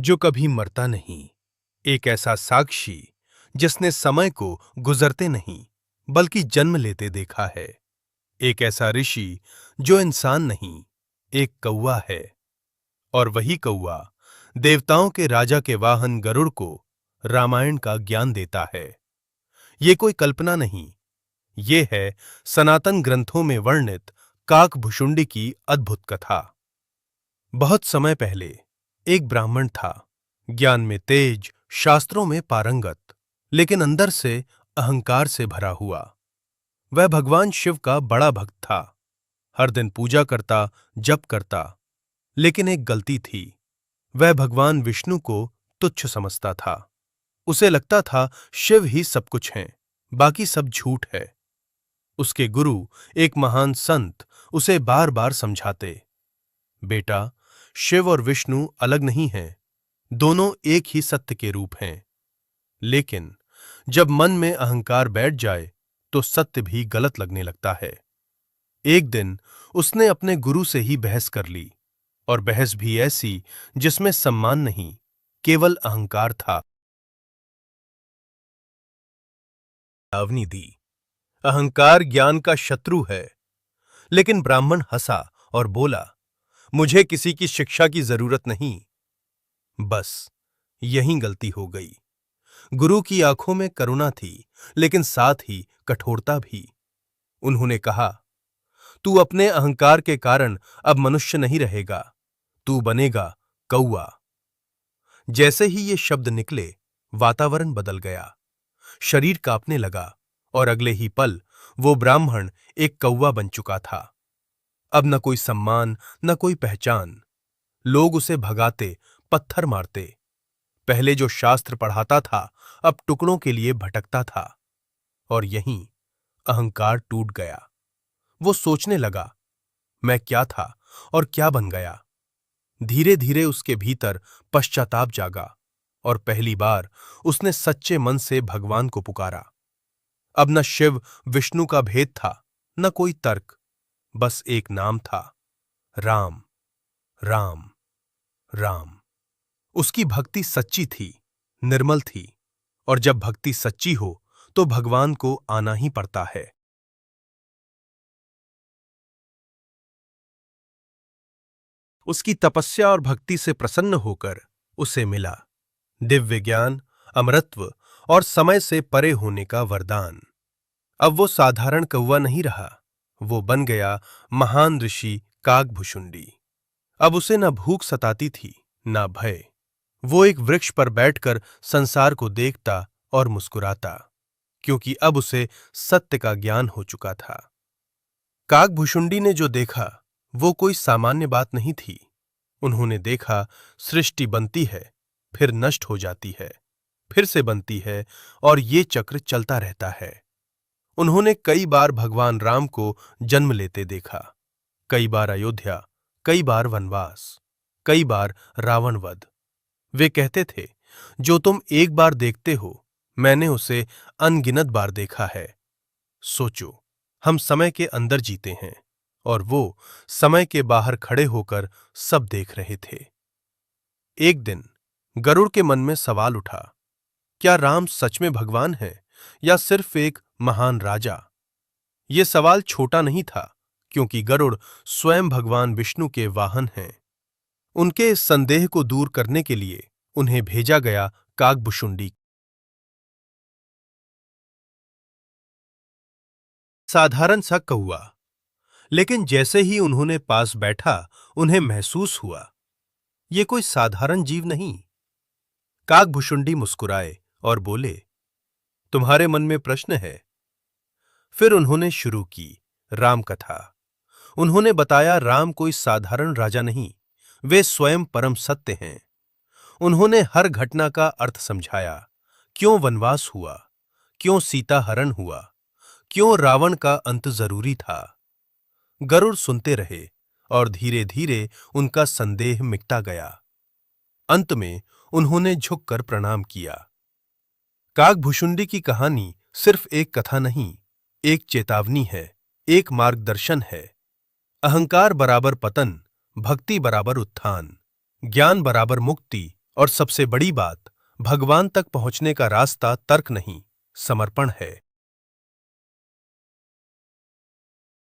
जो कभी मरता नहीं, एक ऐसा साक्षी जिसने समय को गुजरते नहीं बल्कि जन्म लेते देखा है। एक ऐसा ऋषि जो इंसान नहीं, एक कौवा है। और वही कौवा देवताओं के राजा के वाहन गरुड़ को रामायण का ज्ञान देता है। ये कोई कल्पना नहीं, ये है सनातन ग्रंथों में वर्णित काकभुशुंडी की अद्भुत कथा। बहुत समय पहले एक ब्राह्मण था, ज्ञान में तेज, शास्त्रों में पारंगत, लेकिन अंदर से अहंकार से भरा हुआ। वह भगवान शिव का बड़ा भक्त था, हर दिन पूजा करता, जप करता। लेकिन एक गलती थी, वह भगवान विष्णु को तुच्छ समझता था। उसे लगता था शिव ही सब कुछ हैं, बाकी सब झूठ है। उसके गुरु, एक महान संत, उसे बार बार समझाते, बेटा, शिव और विष्णु अलग नहीं हैं, दोनों एक ही सत्य के रूप हैं। लेकिन जब मन में अहंकार बैठ जाए तो सत्य भी गलत लगने लगता है। एक दिन उसने अपने गुरु से ही बहस कर ली, और बहस भी ऐसी जिसमें सम्मान नहीं, केवल अहंकार था। चेतावनी दी, अहंकार ज्ञान का शत्रु है। लेकिन ब्राह्मण हंसा और बोला, मुझे किसी की शिक्षा की जरूरत नहीं। बस यहीं गलती हो गई। गुरु की आंखों में करुणा थी, लेकिन साथ ही कठोरता भी। उन्होंने कहा, तू अपने अहंकार के कारण अब मनुष्य नहीं रहेगा, तू बनेगा कौवा। जैसे ही ये शब्द निकले, वातावरण बदल गया। शरीर कांपने लगा और अगले ही पल वो ब्राह्मण एक कौवा बन चुका था। अब न कोई सम्मान, न कोई पहचान। लोग उसे भगाते, पत्थर मारते। पहले जो शास्त्र पढ़ाता था, अब टुकड़ों के लिए भटकता था। और यहीं अहंकार टूट गया। वो सोचने लगा, मैं क्या था और क्या बन गया। धीरे धीरे उसके भीतर पश्चाताप जागा, और पहली बार उसने सच्चे मन से भगवान को पुकारा। अब न शिव विष्णु का भेद था, न कोई तर्क, बस एक नाम था, राम। राम, राम। उसकी भक्ति सच्ची थी, निर्मल थी, और जब भक्ति सच्ची हो तो भगवान को आना ही पड़ता है। उसकी तपस्या और भक्ति से प्रसन्न होकर उसे मिला दिव्य ज्ञान, अमरत्व और समय से परे होने का वरदान। अब वो साधारण कौवा नहीं रहा, वो बन गया महान ऋषि काकभुशुंडी। अब उसे न भूख सताती थी, न भय। वो एक वृक्ष पर बैठकर संसार को देखता और मुस्कुराता, क्योंकि अब उसे सत्य का ज्ञान हो चुका था। काकभुशुंडी ने जो देखा वो कोई सामान्य बात नहीं थी। उन्होंने देखा, सृष्टि बनती है, फिर नष्ट हो जाती है, फिर से बनती है, और ये चक्र चलता रहता है। उन्होंने कई बार भगवान राम को जन्म लेते देखा, कई बार अयोध्या, कई बार वनवास, कई बार रावण वध। वे कहते थे, जो तुम एक बार देखते हो, मैंने उसे अनगिनत बार देखा है। सोचो, हम समय के अंदर जीते हैं, और वो समय के बाहर खड़े होकर सब देख रहे थे। एक दिन गरुड़ के मन में सवाल उठा, क्या राम सच में भगवान है या सिर्फ एक महान राजा? ये सवाल छोटा नहीं था, क्योंकि गरुड़ स्वयं भगवान विष्णु के वाहन हैं। उनके इस संदेह को दूर करने के लिए उन्हें भेजा गया काकभुशुंडी। साधारण सा कौवा, लेकिन जैसे ही उन्होंने पास बैठा, उन्हें महसूस हुआ, ये कोई साधारण जीव नहीं। काकभुशुंडी मुस्कुराए और बोले, तुम्हारे मन में प्रश्न है? फिर उन्होंने शुरू की राम कथा। उन्होंने बताया, राम कोई साधारण राजा नहीं, वे स्वयं परम सत्य हैं। उन्होंने हर घटना का अर्थ समझाया, क्यों वनवास हुआ, क्यों सीता हरण हुआ, क्यों रावण का अंत जरूरी था। गरुड़ सुनते रहे, और धीरे धीरे उनका संदेह मिटता गया। अंत में उन्होंने झुककर प्रणाम किया। काकभुशुंडी की कहानी सिर्फ एक कथा नहीं, एक चेतावनी है, एक मार्गदर्शन है। अहंकार बराबर पतन, भक्ति बराबर उत्थान, ज्ञान बराबर मुक्ति, और सबसे बड़ी बात, भगवान तक पहुंचने का रास्ता तर्क नहीं, समर्पण है।